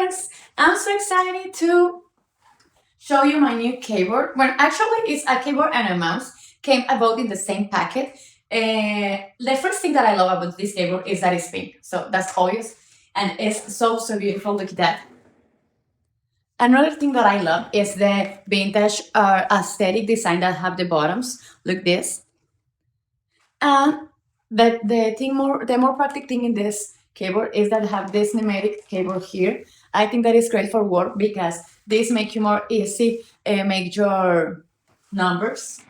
friends, I'm so excited to show you my new keyboard. Well, actually it's a keyboard and a mouse, came about in the same packet. The first thing that I love about this keyboard is that it's pink, so that's obvious, and it's so beautiful. Look at that. Another thing that I love is the vintage aesthetic design that have the bottoms. Look this. And the more practical thing in this keyboard is that I have this pneumatic keyboard here. I think that is great for work because this makes you more easy make your numbers.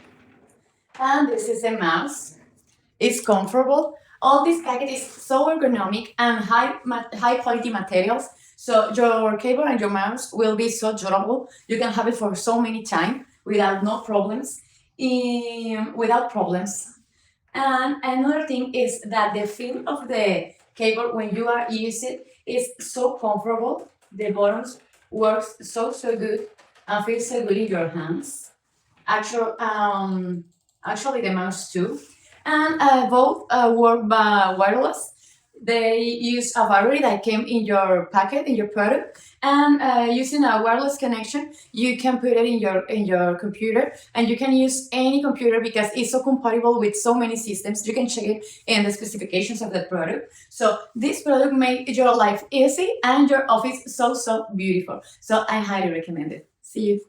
And this is the mouse. It's comfortable. All this packet is so ergonomic and high quality materials. So your keyboard and your mouse will be so durable. You can have it for so many time without no problems. Without problems. And another thing is that the feel of the keyboard when you are using it is so comfortable. The buttons works so good and feels so good in your hands. Actually the mouse too. And both work by wireless. They use a battery that came in your packet, in your product, and using a wireless connection, you can put it in your computer, and you can use any computer because it's so compatible with so many systems. You can check it in the specifications of the product. So this product makes your life easy and your office so beautiful. So I highly recommend it. See you.